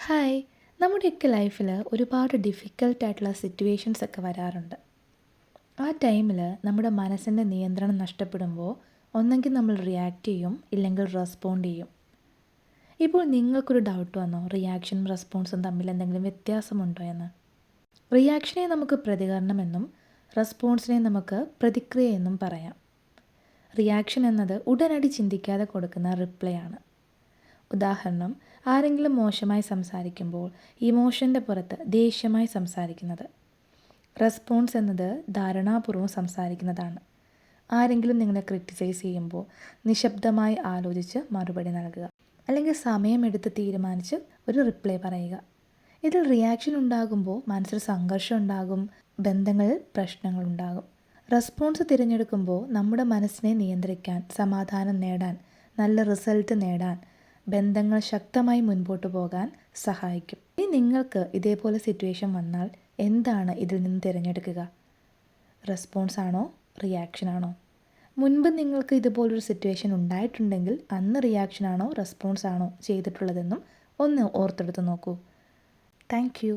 Hi. നമ്മുടെയൊക്കെ ലൈഫിൽ ഒരുപാട് ഡിഫിക്കൽട്ടായിട്ടുള്ള സിറ്റുവേഷൻസ് ഒക്കെ വരാറുണ്ട്. ആ ടൈമിൽ നമ്മുടെ മനസ്സിൻ്റെ നിയന്ത്രണം നഷ്ടപ്പെടുമ്പോൾ ഒന്നെങ്കിൽ നമ്മൾ റിയാക്ട് ചെയ്യും, ഇല്ലെങ്കിൽ റെസ്പോണ്ട് ചെയ്യും. ഇപ്പോൾ നിങ്ങൾക്കൊരു ഡൗട്ട് വന്നോ, റിയാക്ഷനും റെസ്പോൺസും തമ്മിൽ എന്തെങ്കിലും വ്യത്യാസമുണ്ടോ എന്ന്? റിയാക്ഷനെ നമുക്ക് പ്രതികരണമെന്നും റെസ്പോൺസിനെ നമുക്ക് പ്രതിക്രിയ എന്നും പറയാം. റിയാക്ഷൻ എന്നത് ഉടനടി ചിന്തിക്കാതെ കൊടുക്കുന്ന റിപ്ലൈ ആണ്. ഉദാഹരണം, ആരെങ്കിലും മോശമായി സംസാരിക്കുമ്പോൾ ഇമോഷൻ്റെ പുറത്ത് ദേഷ്യമായി സംസാരിക്കുന്നത്. റെസ്പോൺസ് എന്നത് ധാരണാപൂർവ്വം സംസാരിക്കുന്നതാണ്. ആരെങ്കിലും നിങ്ങളെ ക്രിറ്റിസൈസ് ചെയ്യുമ്പോൾ നിശബ്ദമായി ആലോചിച്ച് മറുപടി നൽകുക, അല്ലെങ്കിൽ സമയമെടുത്ത് തീരുമാനിച്ച് ഒരു റിപ്ലൈ പറയുക. ഇതിൽ റിയാക്ഷൻ ഉണ്ടാകുമ്പോൾ മനസ്സിൽ സംഘർഷം ഉണ്ടാകും, ബന്ധങ്ങളിൽ പ്രശ്നങ്ങളുണ്ടാകും. റെസ്പോൺസ് തിരഞ്ഞെടുക്കുമ്പോൾ നമ്മുടെ മനസ്സിനെ നിയന്ത്രിക്കാൻ, സമാധാനം നേടാൻ, നല്ല റിസൾട്ട് നേടാൻ, ബന്ധങ്ങൾ ശക്തമായി മുൻപോട്ട് പോകാൻ സഹായിക്കും. ഇനി നിങ്ങൾക്ക് ഇതേപോലെ സിറ്റുവേഷൻ വന്നാൽ എന്താണ് ഇതിൽ നിന്ന് തിരഞ്ഞെടുക്കുക? റെസ്പോൺസ് ആണോ, റിയാക്ഷൻ ആണോ? മുൻപ് നിങ്ങൾക്ക് ഇതുപോലൊരു സിറ്റുവേഷൻ ഉണ്ടായിട്ടുണ്ടെങ്കിൽ അന്ന് റിയാക്ഷൻ ആണോ റെസ്പോൺസ് ആണോ ചെയ്തിട്ടുള്ളതെന്നും ഒന്ന് ഓർത്തെടുത്ത് നോക്കൂ. Thank you.